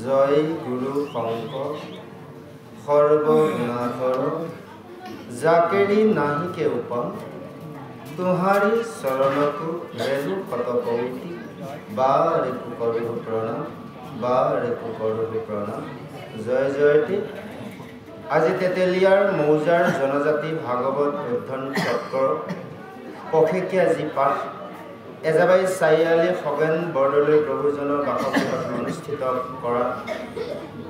জয় গুরু শঙ্কর সর্বগুণাধর জাকেরি নাহি কে উপম तुहारी शरणकु रेणु शतकौटी बारे करू प्रणाम बारे करू प्रणाम जय जयती आज तेतेलियार मौजार जनजाति भागवत अध्ययन चक्र पखेकिया जी पाठ एजाबाई चारिआली खगेन बरदলৈ প্ৰভুজনৰ বাসগৃহত অনুষ্ঠিত কৰা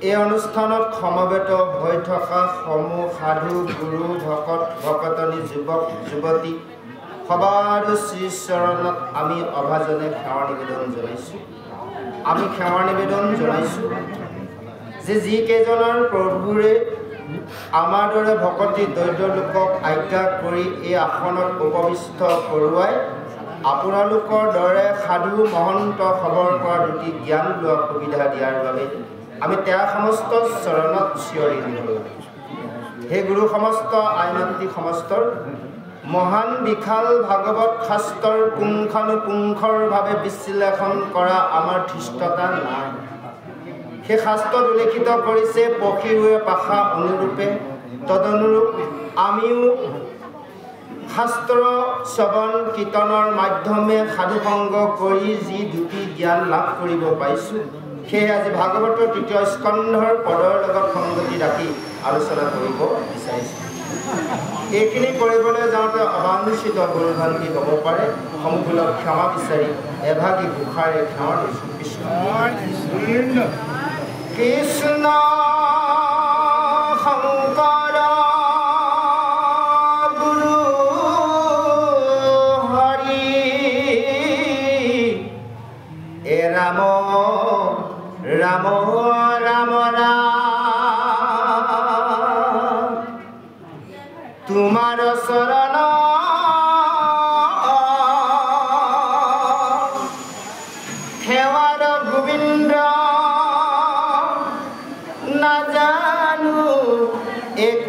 এই অনুষ্ঠানত সমবেত হৈ থকা সমূহ সাধু গুৰু ভকত ভকতনী যুৱক যুৱতী সবাৰ শ্ৰী চৰণত আমি অভাজনে সেৱা নিবেদন জনাইছো। আমি সেৱা নিবেদন জনাইছো যে যিকেইজনৰ প্ৰভুৰে আমাৰ দৰে ভকতি দৈদ্য লোকক আজ্ঞা কৰি এই আসনত উপবিষ্ট কৰোৱাই আপোনালোকৰ দৰে সাধু মহন্ত খবৰ পৰা দুটি জ্ঞান লোৱা সুবিধা দিয়াৰ বাবে আমি তেওঁ সমস্ত চৰণত চিঞৰি দিলোঁ। হে গুৰু সমস্ত আইনন্তি সমস্তৰ মহান বিশাল ভাগৱত শাস্ত্ৰৰ পুংখানুপুংখৰভাৱে বিশ্লেষণ কৰা আমাৰ ধৃষ্টতা নাই। সেই শাস্ত্ৰত উল্লেখিত কৰিছে পক্ষীৱে পাশা অনুৰূপে তদনুৰূপ আমিও শাস্ত্ৰ শ্ৰৱণ কীৰ্তনৰ মাধ্যমে সাধুসংগ কৰি যি দুটি জ্ঞান লাভ কৰিব পাৰিছোঁ সেয়ে আজি ভাগৱতৰ তৃতীয় স্কন্ধৰ পদৰ লগত সংগতি ৰাখি আলোচনা কৰিব বিচাৰিছোঁ। এইখিনি কৰিবলৈ যাওঁতে অবাঞ্ছিত ভুলভ্ৰান্তি হ'ব পাৰে, সম্পূৰ্ণ ক্ষমা বিচাৰি এভাগী ঘোষাৰে ক্ষমা লৈছোঁ। কৃষ্ণ কৃষ্ণ শংকৰ গুৰু হৰি এ ৰাম ৰাম ৰাম ৰাম তোমার শরণ খেওয়ার গোবিন্দ না জানু এক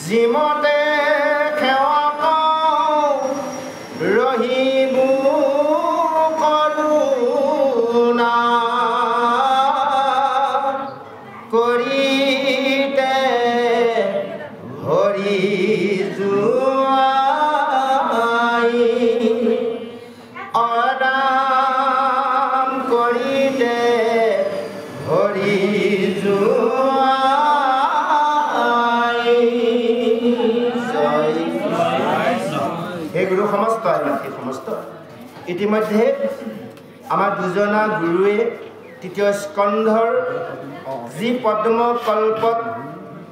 জিমতে খেওয়া রহিবু করুণা করিতে হরি জুয়াই অরাম করিতে হরি জুয়াই হে গুরু সমস্ত সমস্ত ইতিমধ্যে আমার দুজনা গুৰুৱে তৃতীয় স্কন্ধৰ যি পদ্ম কল্পত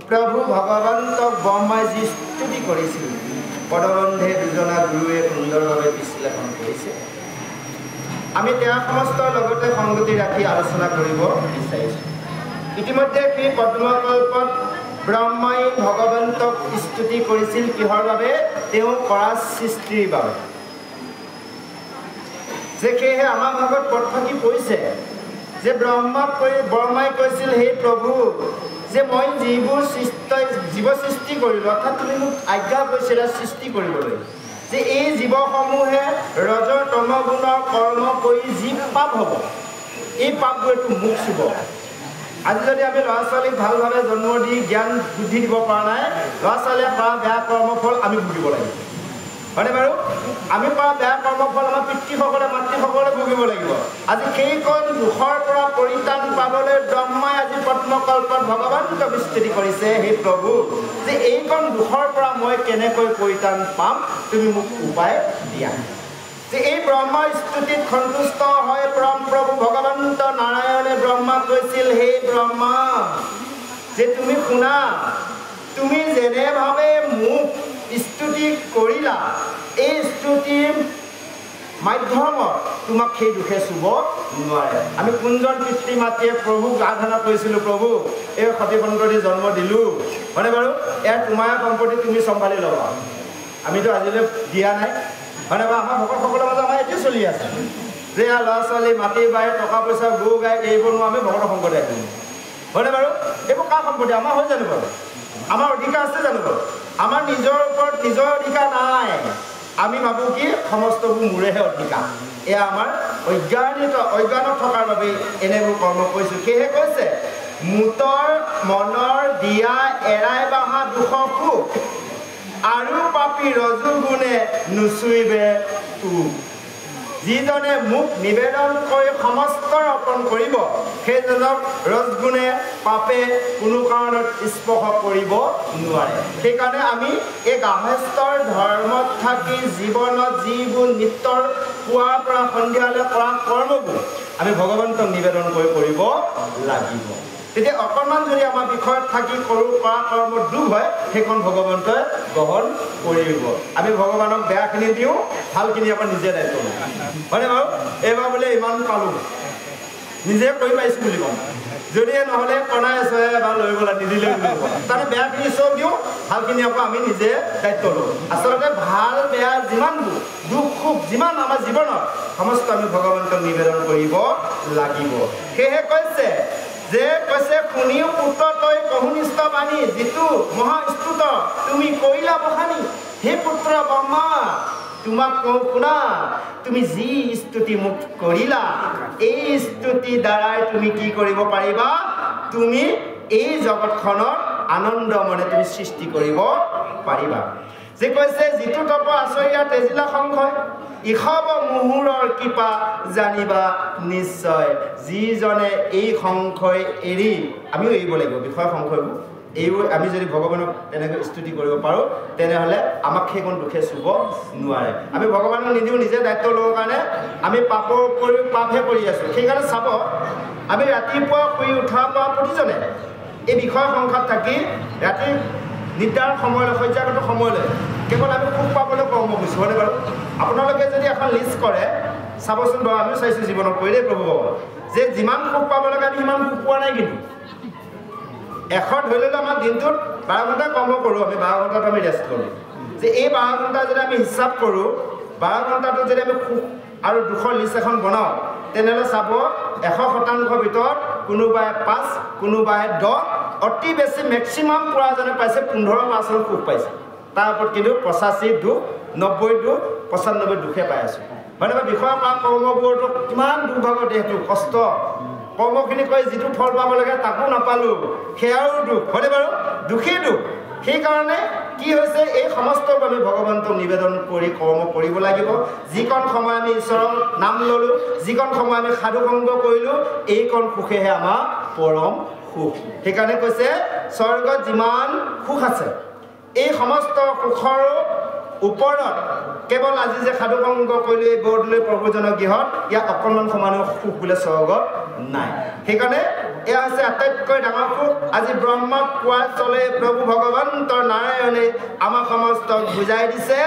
প্ৰভু ভগৱন্তক ব্ৰহ্মাই যি স্তুতি কৰিছিল পদবন্ধে দুজনা গুৰুৱে সুন্দৰভাৱে বিশ্লেষণ কৰিছে। আমি তেওঁ সমস্তৰ লগতে সংগতি ৰাখি আলোচনা কৰিব বিচাৰিছোঁ। ইতিমধ্যে সেই পদ্মকল্পত ব্ৰহ্মাই ভগৱন্তক স্তুতি কৰিছিল কিহৰ বাবে? তেওঁ কৰা সৃষ্টিৰ বাবে। যে সেয়েহে আমাৰ ভাগত পদ থাকি পৰিছে যে ব্ৰহ্মাই কৈছিল হে প্ৰভু যে মই যিবোৰ জীৱ সৃষ্টি কৰিলোঁ অৰ্থাৎ তুমি মোক আজ্ঞা কৰিছিলা সৃষ্টি কৰিবলৈ যে এই জীৱসমূহে ৰজ তম গুণৰ কৰ্ম কৰি যি পাপ হ'ব এই পাপবোৰেতো মোক চুব। আজি যদি আমি ল'ৰা ছোৱালীক ভালভাৱে জন্ম দি জ্ঞান বুদ্ধি দিব পৰা নাই, ল'ৰা ছোৱালীয়ে কৰা বেয়া কৰ্মফল আমি ভুগিব লাগিব, হয়নে বাৰু? আমি কৰা বেয়া কৰ্মফল আমাৰ পিতৃসকলে মাতৃসকলে ভুগিব লাগিব। আজি সেইকণ দুখৰ পৰা পৰিত্ৰাণ পাবলৈ ব্ৰহ্মাই আজি পদ্মকল্পত ভগৱন্তক স্তুতি কৰিছে হে প্ৰভু যে এইকণ দুখৰ পৰা মই কেনেকৈ পৰিত্ৰাণ পাম, তুমি মোক উপায় দিয়া। যে এই ব্ৰহ্মাৰ স্তুতিত সন্তুষ্ট হৈ পৰম প্ৰভু ভগৱন্ত নাৰায়ণে ব্ৰহ্মাক কৈছিল হে ব্ৰহ্মা যে তুমি শুনা, তুমি যেনেভাৱে মোক স্তুতি কৰিলা এই স্তুতিৰ মাধ্যমত তোমাক সেই দুখে চুব নোৱাৰে। আমি কোনজন পিতৃ মাতৃয়ে প্ৰভুক আৰাধনা কৰিছিলোঁ, প্ৰভু এই সতী সন্ততি জন্ম দিলোঁ, হয়নে বাৰু? ইয়াৰ তোমাৰ সম্পত্তি তুমি চম্ভালি ল'বা। আমিতো আজিলৈ দিয়া নাই, হয়নে বাৰু? আমাৰ ভকতসকলৰ মাজত আমাৰ এইটোৱে চলি আছে যে ল'ৰা ছোৱালী মাটি বাৰী টকা পইচা গৰু গাই এইবোৰ আমি ভকতৰ সম্পত্তি ৰাখিম, হয়নে বাৰু? এইবোৰ কাৰ সম্পত্তি? আমাৰ হৈ জানো বাৰু? আমাৰ অধিকাৰ আছে জানো বাৰু? আমাৰ নিজৰ ওপৰত নিজৰ অধিকাৰ নাই আমি ভাবো কি সমস্তবোৰ মোৰেহে অধিকাৰ এয়া আমাৰ অজ্ঞানত থকাৰ বাবে এনেবোৰ কৰ্ম কৰিছো সেয়েহে কৈছে মুতৰ মনৰ দিয়া এৰাই বাহা দুখ সুখ আৰু পাপী ৰজু গুণে নুচুইবে তু যিজনে মোক নিবেদন কৰি সমস্ত অৰ্পণ কৰিব সেইজনক ৰজগুণে পাপে কোনো কাৰণত স্পৰ্শ কৰিব নোৱাৰে সেইকাৰণে আমি এই গাহস্থৰ ধৰ্মত থাকি জীৱনত যিবোৰ নিত্যৰ পুৱাৰ পৰা সন্ধিয়ালৈ কৰা কৰ্মবোৰ আমি ভগৱন্তক নিবেদন কৰি কৰিব লাগিব তেতিয়া অকণমান যদি আমাৰ বিষয়ত থাকি কৰোঁ কৰা কৰ্মৰ দুখ হয় সেইখন ভগৱন্তই গ্ৰহণ কৰিব আমি ভগৱানক বেয়াখিনি দিওঁ ভালখিনি আকৌ নিজে দায়িত্ব লওঁ হয়নে বাৰু এইবাৰ বোলে ইমান পালোঁ নিজে কৰি পাইছোঁ বুলি ক'ম যদিহে নহ'লে কণাই আছে বা লৈ গ'লা নিদিলে তাৰমানে বেয়াখিনি চব দিওঁ ভালখিনি আকৌ আমি নিজে দায়িত্ব লওঁ আচলতে ভাল বেয়া যিমানবোৰ দুখ সুখ যিমান আমাৰ জীৱনত সমস্ত আমি ভগৱন্তক নিবেদন কৰিব লাগিব সেয়েহে কৈছে যে কৈছে শুনিও পুত্ৰ তই কহুনিষ্ঠ বাণী যিটো মহাস্তুত তুমি কৰিলা বখানি হে পুত্ৰ ব্ৰহ্মা তোমাক কওঁ শুনা তুমি যি স্তুতি মোক কৰিলা এই স্তুতি দ্বাৰাই তুমি কি কৰিব পাৰিবা তুমি এই জগতখনৰ আনন্দ মনে তুমি সৃষ্টি কৰিব পাৰিবা যে কৈছে যিটো তপ আচৰিয়া তেজিলা সংশয় ইখব মুহুৰৰ কৃপা জানিবা নিশ্চয় যিজনে এই সংশয় এৰি আমিও এৰিব লাগিব বিষয় সংশয়বোৰ এইবোৰ আমি যদি ভগৱানক তেনেকৈ স্তুতি কৰিব পাৰোঁ তেনেহ'লে আমাক সেইকণ দুখে চুব নোৱাৰে আমি ভগৱানক নিদিওঁ নিজে দায়িত্ব ল'বৰ কাৰণে আমি পাপহে কৰি আছোঁ সেইকাৰণে চাব আমি ৰাতিপুৱা শুই উঠাৰ পৰা প্ৰতিজনে এই বিষয় সংখ্যাত থাকি ৰাতি নিদ্ৰাৰ সময়লৈ শয্যাগত সময়লৈ কেৱল আমি সুখ পাবলৈ কৰ্ম কৰিছোঁ হয়নে বাৰু আপোনালোকে যদি এখন লিষ্ট কৰে চাবচোন বাৰু আমিও চাইছোঁ জীৱনত কৰি দেই প্ৰভু যে যিমান সুখ পাব লাগে আমি সিমান সুখ পোৱা নাই কিন্তু 100 ধৰি ল'লে আমাৰ দিনটোত 12 ঘণ্টা কৰ্ম কৰোঁ আমি 12 ঘণ্টাত আমি ৰেষ্ট কৰোঁ যে এই 12 ঘণ্টা যদি আমি হিচাপ কৰোঁ 12 ঘণ্টাটো যদি আমি সুখ আৰু দুখৰ লিষ্ট এখন বনাওঁ তেনেহ'লে চাব 100% ভিতৰত কোনোবাই 5 কোনোবাই 10 অতি বেছি মেক্সিমাম পোৱাজনে পাইছে 15% সুখ পাইছে তাৰ ওপৰত কিন্তু 85 দুখ 90 দুখ 95 দুখে পাই আছোঁ মানে বিষয় কৰা কৰ্মবোৰতো কিমান দুৰ্ভাগৰ দেহটো কষ্ট কৰ্মখিনি কৰি যিটো ফল পাব লাগে তাকো নাপালোঁ সেয়াও দুখ হয়নে বাৰু দুখেই দুখ সেইকাৰণে কি হৈছে এই সমস্তক আমি ভগৱন্তক নিবেদন কৰি কৰ্ম কৰিব লাগিব যিকণ সময় আমি ঈশ্বৰৰ নাম ল'লোঁ যিকণ সময় আমি সাধু সংগ কৰিলোঁ এইকণ সুখেহে আমাৰ পৰম সুখ সেইকাৰণে কৈছে স্বৰ্গত যিমান সুখ আছে এই সমস্ত সুখৰ ওপৰত কেৱল আজি যে সাধু সংগ কৰিলোঁ এই বৰদলৈ প্ৰভুজনৰ গৃহত ইয়াত অকণমান সমানো সুখ বোলে স্বৰ্গত নাই সেইকাৰণে এয়া হৈছে আটাইতকৈ ডাঙৰ সুখ আজি ব্ৰহ্মক কোৱা চলে প্ৰভু ভগৱন্তৰ নাৰায়ণে আমাক সমস্তক বুজাই দিছে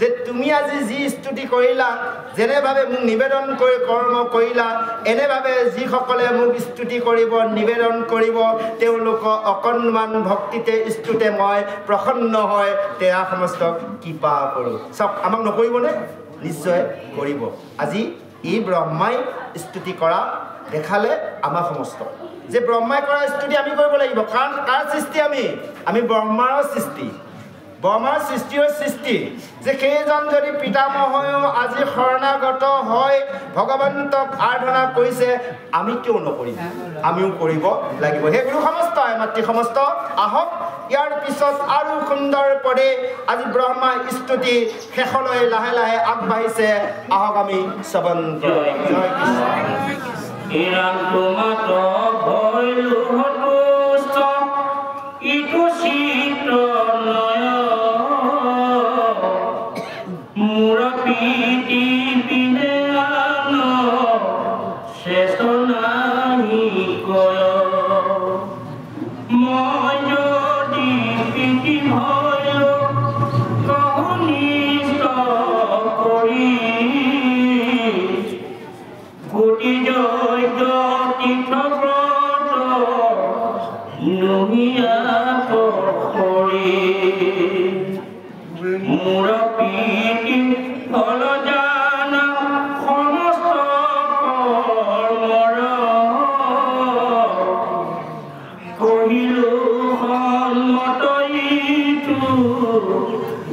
যে তুমি আজি যি স্তুতি কৰিলা যেনেভাৱে মোক নিবেদন কৰি কৰ্ম কৰিলা এনেভাৱে যিসকলে মোক স্তুতি কৰিব নিবেদন কৰিব তেওঁলোকক অকণমান ভক্তিতে স্তুতে মই প্ৰসন্ন হয় তেয়া সমস্তক কৃপা কৰোঁ চব আমাক নকৰিবনে নিশ্চয় কৰিব আজি এই ব্ৰহ্মাই স্তুতি কৰা দেখালে আমাৰ সমস্ত যে ব্ৰহ্মাই কৰা স্তুতি আমি কৰিব লাগিব কাৰণ কাৰ সৃষ্টি আমি ব্ৰহ্মাৰ সৃষ্টি ব্ৰহ্মাৰ সৃষ্টিৰ সৃষ্টি যে সেইজন যদি পিতামহয়ো আজি শৰণাগত হয় ভগৱন্তক আৰাধনা কৰিছে আমি কিয় নকৰিম আমিও কৰিব লাগিব সেই গুৰু সমস্ত মাতৃ সমস্ত আহক ইয়াৰ পিছত আৰু সুন্দৰ পদে আজি ব্ৰহ্মা স্তুতি শেষলৈ লাহে লাহে আগবাঢ়িছে আহক আমি শ্ৰৱণ কৰোঁ জয়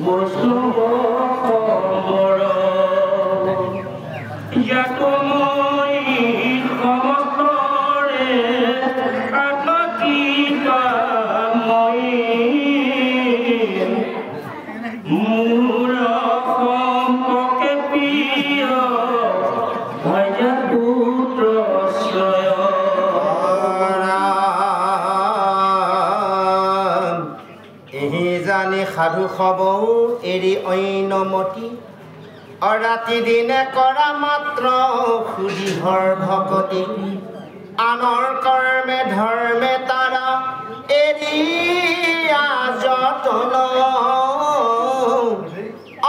বৈষ্ণৱ বৰ ইয়াত মই সমস্তৰে আত্মকৃপাময়ী মোৰ সম্পৰ্কে প্ৰিয় ভাইজা পুত্ৰ জানি সাধু খবৌ এৰি ঐনমতি অৰাতি দিনে কৰা মাত্ৰ সুধিহৰ ভকতি আনৰ কৰ্মে ধৰ্মে তাৰা এৰি যতন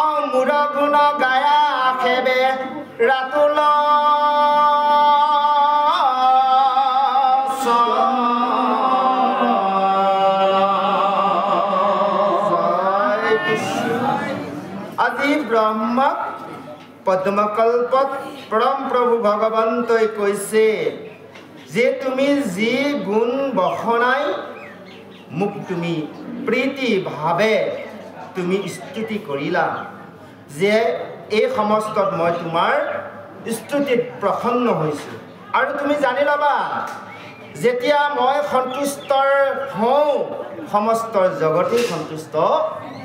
অমূৰ গুণ গায়া খেবে ৰাতুল আজি ব্ৰহ্ম পদ্মকল্পত পৰম প্ৰভু ভগৱন্তই কৈছে যে তুমি যি গুণ বখনাই মোক তুমি প্ৰীতি ভাৱে তুমি স্তুতি কৰিলা যে এই সমস্তত মই তোমাৰ স্তুতিত প্ৰসন্ন হৈছোঁ আৰু তুমি জানি ল'বা যেতিয়া মই সন্তুষ্টৰ হওঁ সমস্ত জগতেই সন্তুষ্ট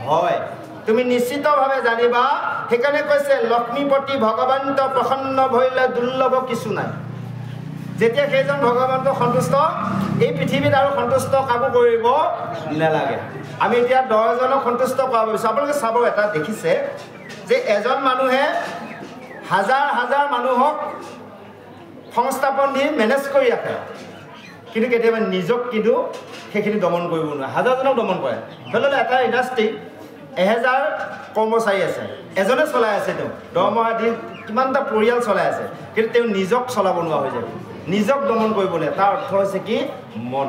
হয় তুমি নিশ্চিতভাৱে জানিবা সেইকাৰণে কৈছে লক্ষ্মীপতি ভগৱন্ত প্ৰসন্ন ভৈলে দুৰ্লভ কিছু নাই যেতিয়া সেইজন ভগৱন্ত সন্তুষ্ট এই পৃথিৱীত আৰু সন্তুষ্ট কাকো কৰিব নালাগে আমি এতিয়া 10 জনক সন্তুষ্ট কৰাব বিচাৰোঁ আপোনালোকে চাব এটা দেখিছে যে এজন মানুহে হাজাৰ হাজাৰ মানুহক সংস্থাপন দি মেনেজ কৰি ৰাখে কিন্তু কেতিয়াবা নিজক কিন্তু সেইখিনি দমন কৰিব নোৱাৰে হাজাৰজনক দমন কৰে ধৰি লওক এটা ইণ্ডাষ্ট্ৰী 1000 কৰ্মচাৰী আছে এজনে চলাই আছে তেওঁ দৰমহা দি কিমানটা পৰিয়াল চলাই আছে কিন্তু তেওঁ নিজক চলাব নোৱাৰা হৈ যায় নিজক দমন কৰিব নোৱাৰে তাৰ অৰ্থ হৈছে কি মন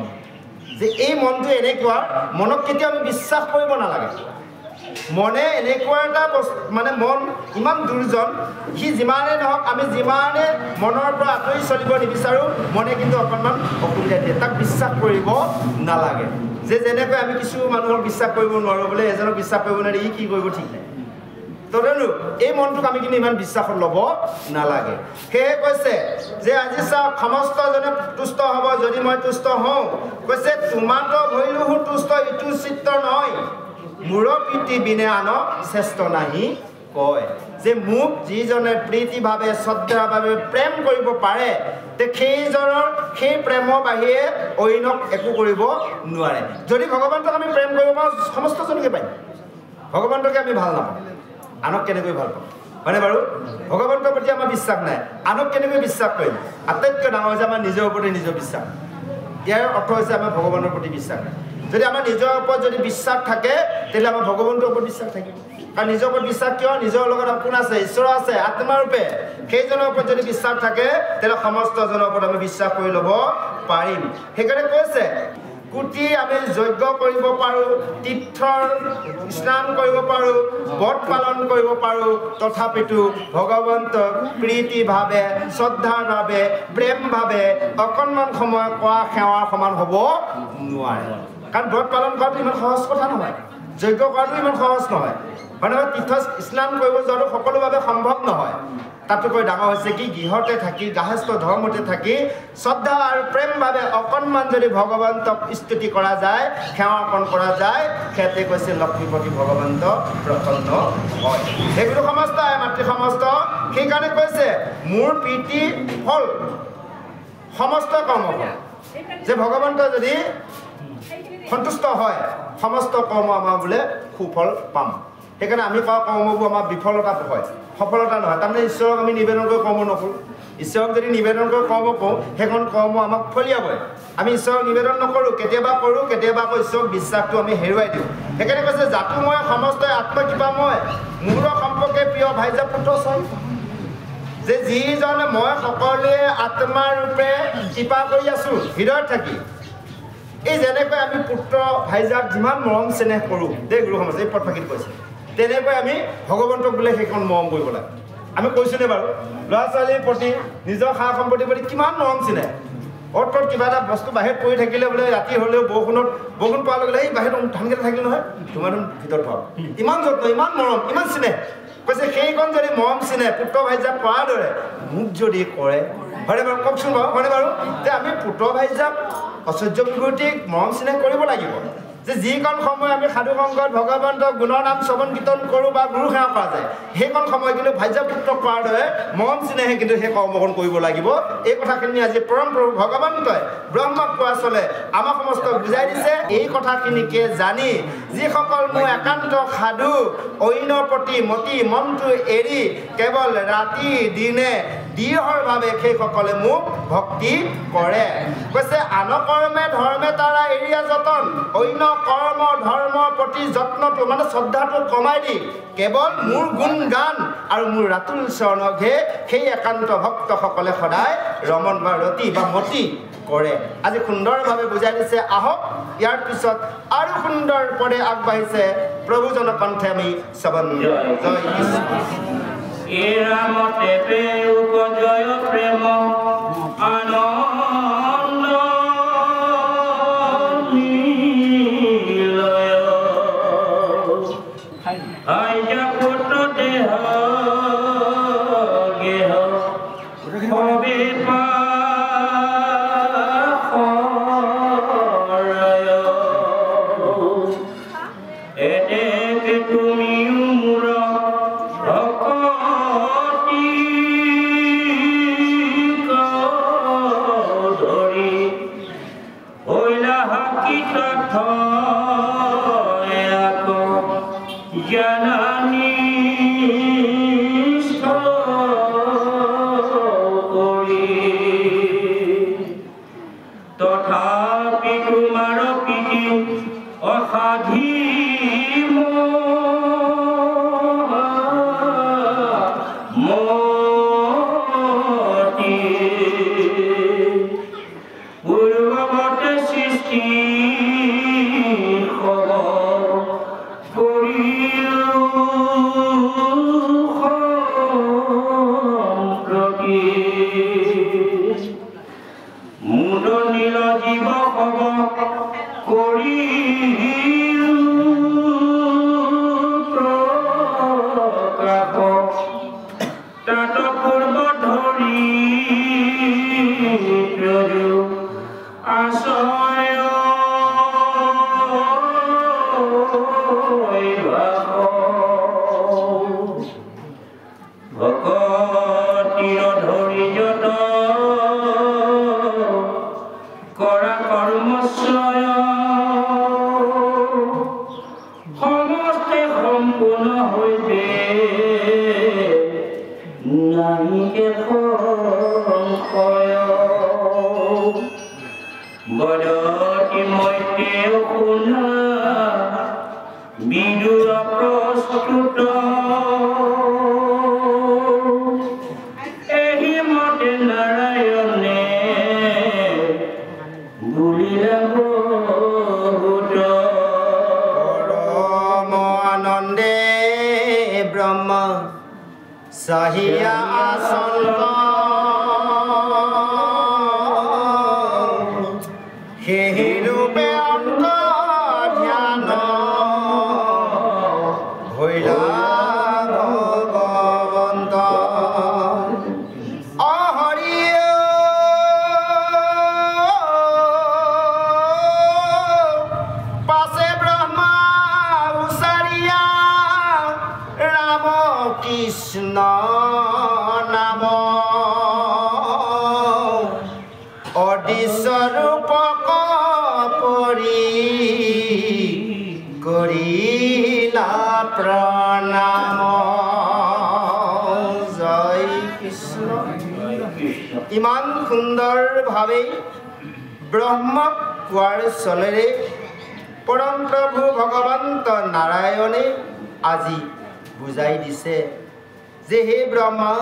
যে এই মনটো এনেকুৱা মনক কেতিয়াও আমি বিশ্বাস কৰিব নালাগে মনে এনেকুৱা এটা মানে মন ইমান দুৰ্জন সি যিমানে নহওক আমি যিমানে মনৰ পৰা আঁতৰি চলিব নিবিচাৰোঁ মনে কিন্তু অকণমান অসুবিধা দিয়ে তাক বিশ্বাস কৰিব নালাগে যে যেনেকৈ আমি কিছু মানুহক বিশ্বাস কৰিব নোৱাৰোঁ বোলে এজনক বিশ্বাস কৰিব নোৱাৰি ই কি কৰিব ঠিক নাই তদনু এই মনটোক আমি কিন্তু ইমান বিশ্বাসত ল'ব নালাগে সেয়ে কৈছে যে আজি চাওক সমস্তজনে তুষ্ট হ'ব যদি মই তুষ্ট হওঁ কৈছে তোমাতো ভৈলুহু তুষ্ট ইটো চিত্ত নহয় মূৰ প্ৰীতি বিনে আন শ্ৰেষ্ঠ নাহি কয় যে মোক যিজনে প্ৰীতিভাৱে শ্ৰদ্ধাভাৱে প্ৰেম কৰিব পাৰে তে সেইজনৰ সেই প্ৰেমৰ বাহিৰে অইনক একো কৰিব নোৱাৰে যদি ভগৱন্তক আমি প্ৰেম কৰিব পাৰোঁ সমস্তজনকে পাৰিম ভগৱন্তকে আমি ভাল নাপাওঁ আনক কেনেকৈ ভাল পাওঁ হয়নে বাৰু ভগৱন্তৰ প্ৰতি আমাৰ বিশ্বাস নাই আনক কেনেকৈ বিশ্বাস কৰিম আটাইতকৈ ডাঙৰ হৈছে আমাৰ নিজৰ ওপৰতে নিজৰ বিশ্বাস ইয়াৰ অৰ্থ হৈছে আমাৰ ভগৱানৰ প্ৰতি বিশ্বাস নাই যদি আমাৰ নিজৰ ওপৰত যদি বিশ্বাস থাকে তেতিয়াহ'লে আমাৰ ভগৱন্তৰ ওপৰত বিশ্বাস থাকিব কাৰণ নিজৰ ওপৰত বিশ্বাস কিয় নিজৰ লগত কোন আছে ঈশ্বৰ আছে আত্মাৰূপে সেইজনৰ ওপৰত যদি বিশ্বাস থাকে তেতিয়াহ'লে সমস্তজনৰ ওপৰত আমি বিশ্বাস কৰি ল'ব পাৰিম সেইকাৰণে কৈছে কুটি আমি যজ্ঞ কৰিব পাৰোঁ তীৰ্থৰ স্নান কৰিব পাৰোঁ ব্ৰত পালন কৰিব পাৰোঁ তথাপিতো ভগৱন্তক প্ৰীতিভাৱে শ্ৰদ্ধাৰভাৱে প্ৰেমভাৱে অকণমান সময় কৰা সেৱাৰ সমান হ'ব নোৱাৰে কাৰণ ব্ৰত পালন কৰাটো ইমান সহজ কথা নহয় যজ্ঞ কৰাটো ইমান সহজ নহয় মানে তীৰ্থ স্নান কৰিব যোৱাটো সকলোভাৱে সম্ভৱ নহয় তাতোকৈ ডাঙৰ হৈছে কি গৃহতে থাকি গাহস্থ ধৰ্মতে থাকি শ্ৰদ্ধা আৰু প্ৰেমভাৱে অকণমান যদি ভগৱন্তক স্তুতি কৰা যায় সেৱা অৰ্পণ কৰা যায় সেয়াতে কৈছে লক্ষ্মীপতি ভগৱন্ত প্ৰসন্ন হয় সেইগুলো সমস্ত মাতৃ সমস্ত সেইকাৰণে কৈছে মোৰ প্ৰীতি ফল সমস্ত কৰ্মফল যে ভগৱন্ত যদি সন্তুষ্ট হয় সমস্ত কৰ্ম আমাৰ বোলে সুফল পাম সেইকাৰণে আমি কৰা কৰ্মবোৰ আমাৰ বিফলতা হয় সফলতা নহয় তাৰমানে ঈশ্বৰক আমি নিবেদন কৰি কৰ্ম নকৰোঁ ঈশ্বৰক যদি নিবেদন কৰি কৰ্ম কৰোঁ সেইখন কৰ্ম আমাক ফলিয়াবই আমি ঈশ্বৰক নিবেদন নকৰোঁ কেতিয়াবা কৰোঁ কেতিয়াবা আকৌ ঈশ্বৰক বিশ্বাসটো আমি হেৰুৱাই দিওঁ সেইকাৰণে কৈছে জাতো মই সমস্তই আত্মকৃপাময় মোৰ সম্পৰ্কে প্ৰিয় ভাইজা পুত্ৰ ছয় যে যিজনে মই সকলোৱে আত্মাৰূপে কৃপা কৰি আছোঁ হৃদয়ত থাকি এই যেনেকৈ আমি পুত্ৰ ভাইজাক যিমান মৰম চেনেহ কৰোঁ দেই গুৰু সমাজ এই পদফাঁকিত কৈছে তেনেকৈ আমি ভগৱন্তক বোলে সেইখন মৰম কৰিব লাগে আমি কৈছোঁনে বাৰু ল'ৰা ছোৱালীৰ প্ৰতি নিজৰ সা সম্পত্তিৰ প্ৰতি কিমান মৰম চেনেহ অত কিবা এটা বস্তু বাহিৰত পৰি থাকিলে বোলে ৰাতি হ'লেও বৰষুণ পোৱাৰ লগে এই বাহিৰত ধানকেইটা থাকিলে নহয় তোমাৰ ভিতৰত পাওঁ ইমান যত্ন ইমান মৰম ইমান চিনেহ কৈছে সেইকণ যদি মৰম চিনে পুত্ৰ ভাইজাক কৰাৰ দৰে মোক যদি কৰে হয়নে বাৰু কওকচোন বাৰু হয়নে বাৰু যে আমি পুত্ৰ ভাইজাক ঐশ্বৰ্য বিভূতিক মৰম চিনেহ কৰিব লাগিব যে যিকণ সময় আমি সাধু সংগত ভগৱন্তৰ গুণৰ নাম শ্ৰৱণ কীৰ্তন কৰোঁ বা গুৰু সেৱা কৰা যায় সেইকণ সময় কিন্তু ভাজ্য পুত্ৰ কৰাৰ দৰে মৰম চিনেহে কিন্তু সেই কৰ্মকণ কৰিব লাগিব এই কথাখিনি আজি পৰম প্ৰভু ভগৱন্তই ব্ৰহ্মক কোৱা চলে আমাক সমস্ত বুজাই দিছে এই কথাখিনিকে জানি যিসকল মোৰ একান্ত সাধু অন্যৰ প্ৰতি মতি মনটো এৰি কেৱল ৰাতি দিনে দৃঢ়ভাৱে সেইসকলে মোক ভক্তি কৰে কৈছে আন কৰ্মে ধৰ্মে তাৰা এৰিয়া যতন অন্য কৰ্ম ধৰ্মৰ প্ৰতি যত্নটো মানে শ্ৰদ্ধাটো কমাই দি কেৱল মোৰ গুণ গান আৰু মোৰ ৰাতুল চৰণকহে সেই একান্ত ভক্তসকলে সদায় ৰমন বা ৰতি বা মতি কৰে আজি সুন্দৰভাৱে বুজাই দিছে আহক ইয়াৰ পিছত আৰু সুন্দৰ পদে আগবাঢ়িছে প্ৰভুজন কণ্ঠে আমি শ্ৰৱণ জয় কৃষ্ণ এৰামতে উপজয় প্ৰেম আনন্দ নিলয় আইজা পুত্ৰ দেহ গেহ সবে পায় এতেকে তুমিও মোৰ তথাপি তোমাৰ পিতি অসাধী মতি পূৰ্বৱতে সৃষ্টি মুদ নীল জীৱ কব কৰি তাত পূৰ্ব ধৰি আশ্ৰয় ভকতিৰ ধৰি যত কৰা কৰ্মশ্ৰয় সমস্তে সম্পূৰ্ণ হৈছে নাহিকে সংশয় বদতি মৈত্ৰেয় শুনা বিদুৰ প্ৰস্তুত এহি মতে নাৰায়ণে পৰম আনন্দে ব্ৰহ্ম চাহিয়া আসন সেই ৰূপে অন্ত ধ্যান ভৈলা ভগৱন্ত কৃষ্ণ নাম অদিস্বৰূপক পৰি কৰিলা প্ৰণাম জয় কৃষ্ণ ইমান সুন্দৰভাৱে ব্ৰহ্মক কোৱাৰ চলেৰে পৰম প্ৰভু ভগৱন্ত নাৰায়ণে আজি বুজাই দিছে যে হে ব্ৰহ্মা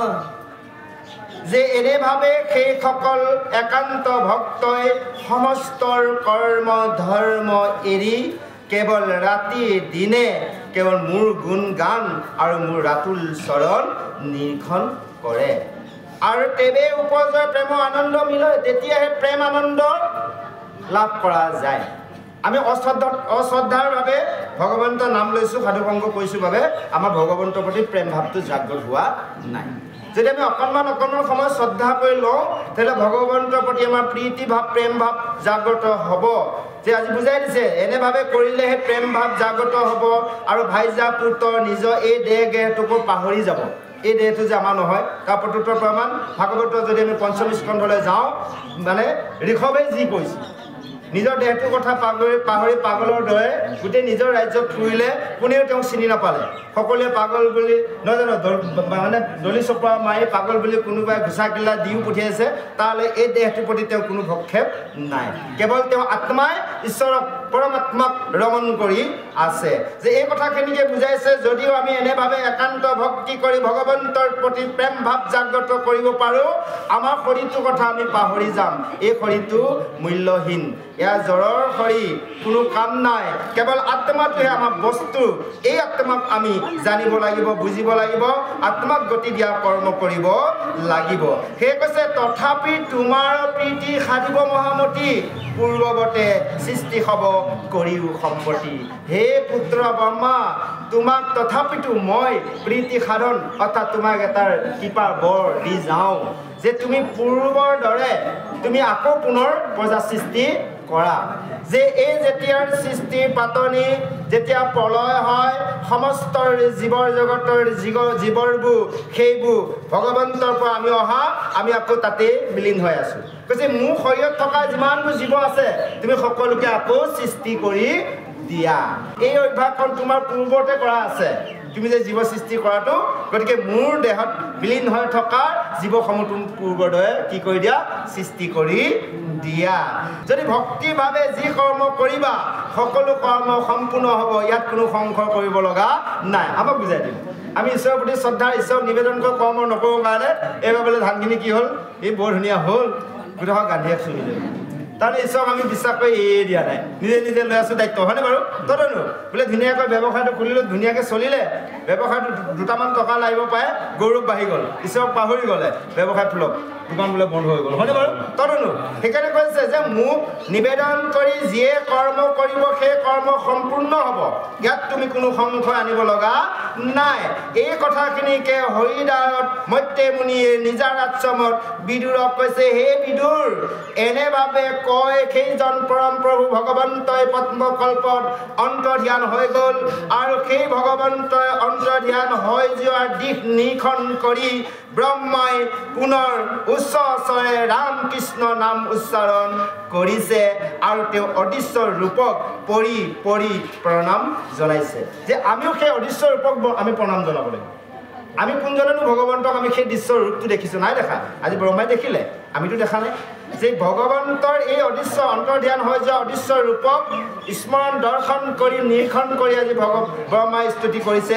যে এনেভাৱে সেইসকল একান্ত ভক্তই সমস্তৰ কৰ্ম ধৰ্ম এৰি কেৱল ৰাতি দিনে কেৱল মোৰ গুণ গান আৰু মোৰ ৰাতুল চৰণ নিৰীক্ষণ কৰে আৰু তেবে উপজয় প্ৰেম আনন্দ মিলে তেতিয়াহে প্ৰেম আনন্দ লাভ কৰা যায় আমি অশ্ৰদ্ধাৰ বাবে ভগৱন্তৰ নাম লৈছোঁ সাধু সংগ কৰিছোঁ বাবে আমাৰ ভগৱন্তৰ প্ৰতি প্ৰেম ভাৱটো জাগ্ৰত হোৱা নাই যদি আমি অকণমান সময় শ্ৰদ্ধা কৰি লওঁ তেতিয়াহ'লে ভগৱন্তৰ প্ৰতি আমাৰ প্ৰীতি ভাৱ প্ৰেম ভাৱ জাগ্ৰত হ'ব যে আজি বুজাই দিছে এনেভাৱে কৰিলেহে প্ৰেম ভাৱ জাগ্ৰত হ'ব আৰু ভাইজা পুত্ৰ নিজৰ এই দেহ গেহটোকো পাহৰি যাব এই দেহটো যে আমাৰ নহয় তাৰ প্ৰত্যুত্তৰ প্ৰমাণ ভাগৱতৰ যদি আমি পঞ্চম স্কন্ধলৈ যাওঁ মানে ঋষভে যি কৈছে নিজৰ দেহটোৰ কথা পাহৰি পাগলৰ দৰে গোটেই নিজৰ ৰাজ্যত ফুৰিলে কোনেও তেওঁক চিনি নাপালে সকলোৱে পাগল বুলি নাজানো মানে দলি চপৰা মাৰি পাগল বুলি কোনোবাই ঘোচা কিলা দিও পঠিয়াইছে তালৈ এই দেহটোৰ প্ৰতি তেওঁ কোনো ভক্ষেপ নাই কেৱল তেওঁ আত্মাই ঈশ্বৰক পৰমাত্মাক ৰমণ কৰি আছে যে এই কথাখিনিকে বুজাইছে যদিও আমি এনেভাৱে একান্ত ভক্তি কৰি ভগৱন্তৰ প্ৰতি প্ৰেম ভাৱ জাগ্ৰত কৰিব পাৰোঁ আমাৰ শৰীৰটোৰ কথা আমি পাহৰি যাম এই শৰীৰটো মূল্যহীন ইয়াৰ জড়ৰ শৰীৰ কোনো কাম নাই কেৱল আত্মাটোহে আমাৰ বস্তু এই আত্মাক আমি জানিব লাগিব বুজিব লাগিব আত্মাক গতি দিয়া কৰ্ম কৰিব লাগিব সেই কৈছে তথাপি তোমাৰ প্ৰীতি সাধিব মহামতি পূৰ্বৱতে সৃষ্টি হ'ব কৰিও সম্পত্তি হে পুত্ৰ ব্ৰহ্মা তোমাক তথাপিতো মই প্ৰীতি সাধন অৰ্থাৎ তোমাক এটাৰ কৃপা বৰ দি যাওঁ যে তুমি পূৰ্বৰ দৰে তুমি আকৌ পুনৰ প্ৰজা সৃষ্টি কৰা যে এই যেতিয়াৰ সৃষ্টিৰ পাতনি যেতিয়া প্ৰলয় হয় সমস্ত জীৱৰ জগতৰ জীৱৰবোৰ সেইবোৰ ভগৱন্তৰ পৰা আমি অহা আমি আকৌ তাতে বিলীন হৈ আছোঁ কৈছে মোৰ শৰীৰত থকা যিমানবোৰ জীৱ আছে তুমি সকলোকে আকৌ সৃষ্টি কৰি দিয়া এই অভ্যাসখন তোমাৰ পূৰ্বতে কৰা আছে তুমি যে জীৱ সৃষ্টি কৰাটো গতিকে মোৰ দেহত বিলীন হৈ থকা জীৱসমূহ তুমি পূৰ্বৰ দৰে কি কৰি দিয়া সৃষ্টি কৰি দিয়া যদি ভক্তিভাৱে যি কৰ্ম কৰিবা সকলো কৰ্ম সম্পূৰ্ণ হ'ব ইয়াত কোনো সংশয় কৰিব লগা নাই আমাক বুজাই দিম আমি ঈশ্বৰৰ প্ৰতি শ্ৰদ্ধা ঈশ্বৰক নিবেদন কৰি কৰ্ম নকৰোঁ কাৰণে এইবাৰ বোলে ধানখিনি কি হ'ল এই বৰ ধুনীয়া হ'ল গোটেই গান্ধীয়ে চুই দিলে তাৰমানে ঈশ্বৰক আমি বিশ্বাস কৰি এৰি দিয়া নাই নিজে নিজে লৈ আছোঁ দায়িত্ব হয়নে বাৰু তদনো বোলে ধুনীয়াকৈ ব্যৱসায়টো খুলিলোঁ ধুনীয়াকৈ চলিলে ব্যৱসায়টো দুটামান টকা লাগিব পাৰে গৌৰৱ বাঢ়ি গ'ল ঈশ্বৰক পাহৰি গ'লে ব্যৱসায় ফুলক দোকান বোলে বন্ধ হৈ গ'ল হয়নে বাৰু তদনো সেইকাৰণে কৈছে যে মোক নিবেদন কৰি যিয়ে কৰ্ম কৰিব সেই কৰ্ম সম্পূৰ্ণ হ'ব ইয়াত তুমি কোনো সংশয় আনিব লগা নাই এই কথাখিনিকে হৰিদ্বাৰত মত্যে মুনিয়ে নিজাৰ আশ্ৰমত বিদুৰক কৈছে হে বিদুৰ এনেভাৱে কয় সেইজন পৰম প্ৰভু ভগৱন্তই পদ্মকল্পত অন্তৰ্ধান হৈ গ'ল আৰু সেই ভগৱন্তই অন্তৰ্ধান হৈ যোৱাৰ দিশ নিৰীক্ষণ কৰি ব্ৰহ্মাই পুনৰ উচ্চ স্বৰে ৰাম কৃষ্ণ নাম উচ্চাৰণ কৰিছে আৰু তেওঁ অদৃশ্য ৰূপক পৰি প্ৰণাম জনাইছে যে আমিও সেই অদৃশ্য ৰূপক আমি প্ৰণাম জনাব লাগিব আমি কোনজনেনো ভগৱন্তক আমি সেই দৃশ্য ৰূপটো দেখিছোঁ নাই দেখা আজি ব্ৰহ্মাই দেখিলে আমিতো দেখা নাই যে ভগৱন্তৰ এই অদৃশ্য অন্তৰ্ধান হৈ যোৱা অদৃশ্য ৰূপক স্মৰণ দৰ্শন কৰি নিৰীক্ষণ কৰি আজি ব্ৰহ্মাই স্তুতি কৰিছে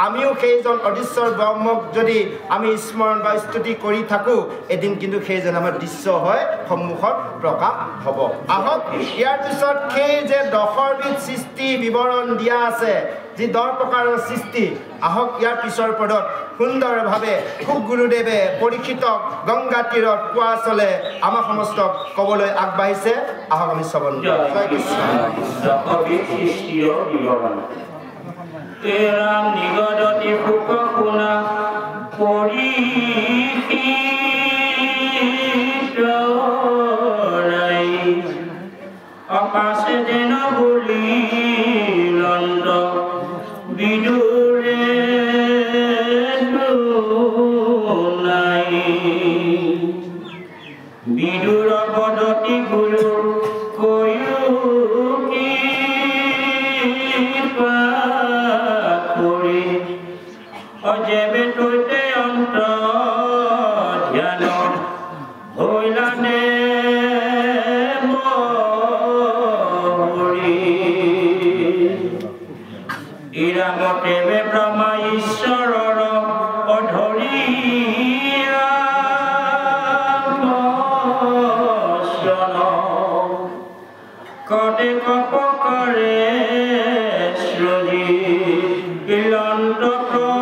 আমিও সেইজন অদৃশ্য ব্ৰহ্মক যদি আমি স্মৰণ বা স্তুতি কৰি থাকোঁ এদিন কিন্তু সেইজন আমাৰ দৃশ্য হৈ সন্মুখত প্ৰকাশ হ'ব আহক ইয়াৰ পিছত সেই যে দশৰবিধ সৃষ্টি বিৱৰণ দিয়া আছে যি 10 প্ৰকাৰৰ সৃষ্টি আহক ইয়াৰ পিছৰ পদত সুন্দৰভাৱে খুব গুৰুদেৱে পৰীক্ষিতক গংগা তীৰত কোৱা চলে আমাৰ সমস্তক ক'বলৈ আগবাঢ়িছে আহক আমি শ্ৰৱণ কৰোঁ জয় কৃষ্ণ তেৰাম নিগদতি ফুক শুনা পৰীক্ষিতৰাই আকাশে যেন বুলি নন্দ বিদুৰে নাই বিদুৰ পদতি গুৰু কৈও কৃপা কৰি অজেবে তৈতে অন্তৰ্ধান হৈলানে ইৰামতেবে ব্ৰহ্মা ঈশ্বৰৰ অধৰিয়া কতে কপ কৰে শ্ৰী ইলন্ত প্ৰজা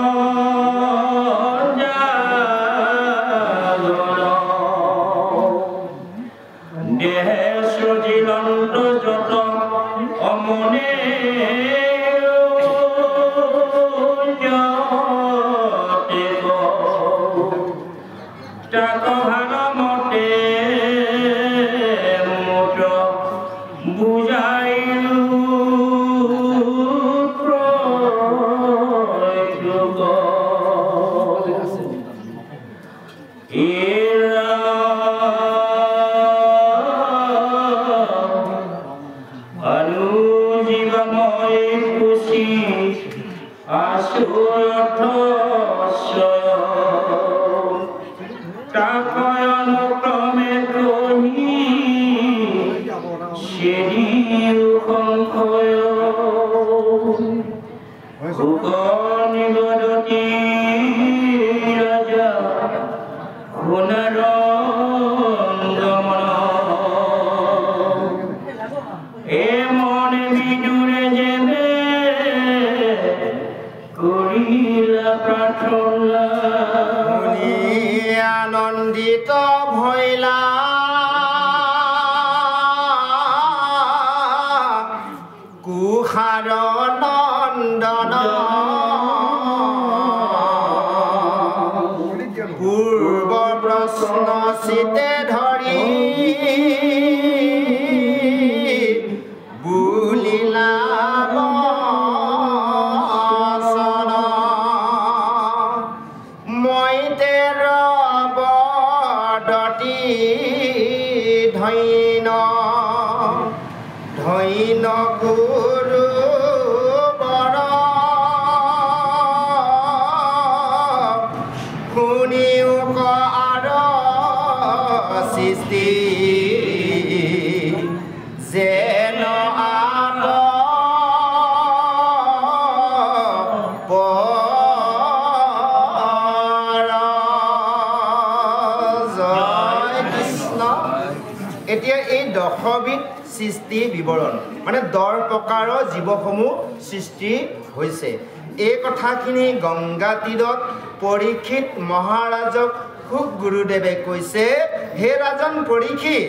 আনন্দিত ভৈলা কুশাৰ নন্দন পূৰ্ব প্ৰশ্ন চিতে ধৰি বুলিলা বচন মই তেৰ বদতি ধৈন ধৈন গুৰু বৰ শুনিও কৰ সৃষ্টি যেন আত এতিয়া এই 10বিধ সৃষ্টি বিৱৰণ মানে 10 প্ৰকাৰৰ জীৱসমূহ সৃষ্টি হৈছে এই কথাখিনি গংগা তীৰত পৰীক্ষিত মহাৰাজক খুব গুৰুদেৱে কৈছে হে ৰাজন পৰীক্ষিত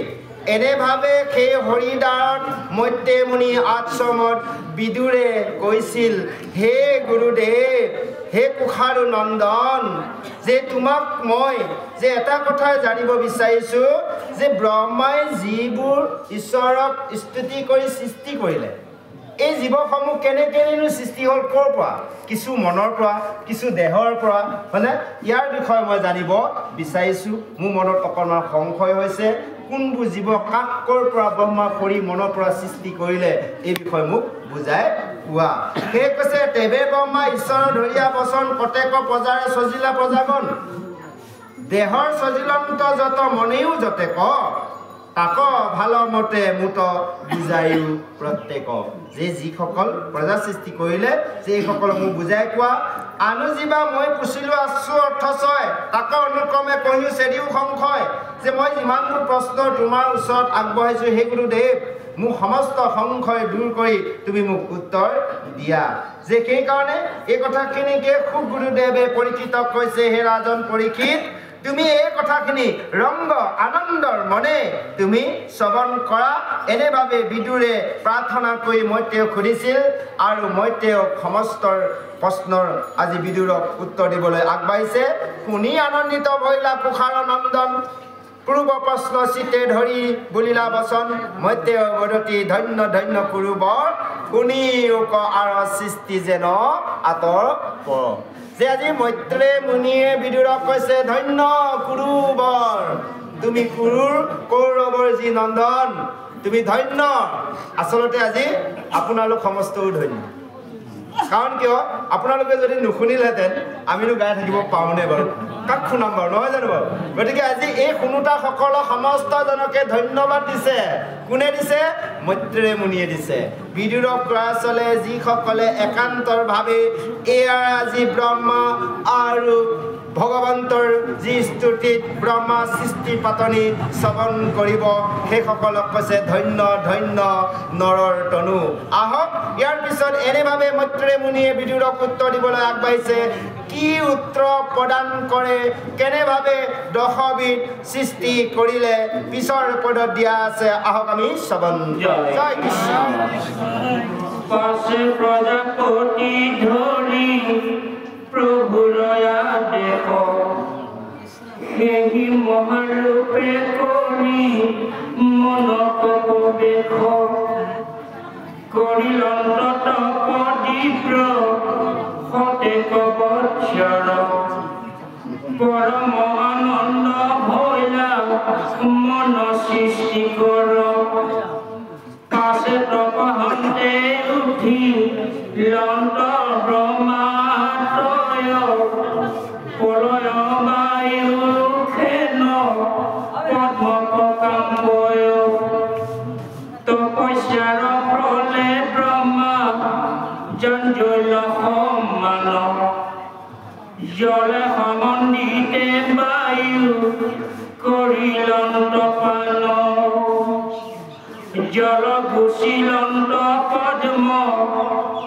এনেভাৱে সেই হৰিদ্বাৰত মধ্যে মুনি আশ্ৰমত বিদুৰে কৈছিল হে গুৰুদেৱ হে কুশাৰ নন্দন যে তোমাক মই যে এটা কথা জানিব বিচাৰিছো যে ব্ৰহ্মাই যিবোৰ ঈশ্বৰক স্তুতি কৰি সৃষ্টি কৰিলে এই জীৱসমূহ কেনেকেনো সৃষ্টি হ'ল ক'ৰ পৰা কিছু মনৰ পৰা কিছু দেহৰ পৰা মানে ইয়াৰ বিষয়ে মই জানিব বিচাৰিছো মোৰ মনত অকণমান সংশয় হৈছে কোনবোৰ জীৱ কাক ক'ৰ পৰা ব্ৰহ্মা কৰি মনৰ পৰা সৃষ্টি কৰিলে এই বিষয়ে মোক বুজাই কোৱা সেই কৈছে তেবে ব্ৰহ্মা ঈশ্বৰৰ ধৰিয়া বচন প্ৰত্যেক প্ৰজাৰে সজিলা প্ৰজাগণ দেহৰ সজিলন্ত যত মনেও যতে ক তাক ভাল মতে মুত বুজায়ো প্ৰত্যেক যে যিসকল প্ৰজা সৃষ্টি কৰিলে যে এইসকল মোক বুজাই কোৱা আনু জীৱা মই পুছিলো আছো অৰ্থচয় তাক অনুক্ৰমে কৈও চেৰিও সংশয় যে মই যিমানবোৰ প্ৰশ্ন তোমাৰ ওচৰত আগবঢ়াইছো হে গুৰুদেৱ মোৰ সমস্ত সংশয় দূৰ কৰি তুমি মোক উত্তৰ দিয়া যে সেইকাৰণে এই কথাখিনিকে খুব গুৰুদেৱে পৰীক্ষিতক কৈছে হে ৰাজন পৰীক্ষিত তুমি এই কথাখিনি ৰংগ আনন্দৰ মনে তুমি শ্ৰৱণ কৰা এনেভাৱে বিদুৰে প্ৰাৰ্থনা কৰি মই তেওঁক সুধিছিল আৰু মই তেওঁক সমস্ত প্ৰশ্নৰ আজি বিদুৰক উত্তৰ দিবলৈ আগবাঢ়িছে শুনি আনন্দিত ভৈলা কুশাৰ নন্দন পূৰ্ব প্ৰশ্ন চিতে ধৰি বুলিলা বচন মধ্যে বদতি ধন্য ধন্য কুৰুবৰ শুনি আৰু সৃষ্টি যেন আঁতৰ পৰ যে আজি মৈত্ৰে মুনিয়ে বিদুৰক কৈছে ধন্য কুৰুবৰ তুমি কুৰুৰ কৌৰৱৰ যি নন্দন তুমি ধন্য আচলতে আজি আপোনালোক সমস্তও ধন্য কাৰণ কিয় আপোনালোকে যদি নুশুনিলেহেঁতেন আমিনো গাই থাকিব পাৰোঁনে বাৰু কাক শুনাম বাৰু নহয় জানো বাৰু গতিকে আজি এই শুনোতাসকলক সমস্তজনকে ধন্যবাদ দিছে কোনে দিছে মৈত্ৰে মুনিয়ে দিছে বিদুৰক কোৱা চলে যিসকলে একান্তৰভাৱে এয়া আজি ব্ৰহ্মা আৰু ভগৱন্তৰ যি স্তুতিত ব্ৰহ্মা সৃষ্টি পাতনি শ্ৰৱণ কৰিব সেইসকলক কৈছে ধন্য ধন্য নৰৰ তনু আহক ইয়াৰ পিছত এনেভাৱে মৈত্ৰে মুনিয়ে বিদুৰক উত্তৰ দিবলৈ আগবাঢ়িছে কি উত্তৰ প্ৰদান কৰে কেনেভাৱে 10বিধ সৃষ্টি কৰিলে পিছৰ পদত দিয়া আছে আহক আমি শ্ৰৱণ জয় কৃষ্ণ পাশে প্ৰজাপতি ধৰি প্ৰভুৰ আদেশ সেই মহাৰূপে কৰি মনক প্ৰবেশ কৰিলন্ত তপদীপ্ৰ শতেক বৎসৰ পৰম আনন্দ ভৈলা মন সৃষ্টি কৰ পাছে তপহন্তে উঠি লন্ত ব্ৰহ্মাত্ৰয় প্ৰলয় বায়ু খেন পদ্ম প্ৰকাম্বয় তপস্যাৰ ফলে ব্ৰহ্মা জঞ্জল সমান জলে সমন্বিতে বায়ু কৰিলন্ত পান জল ঘোষিলন্ত পদ্ম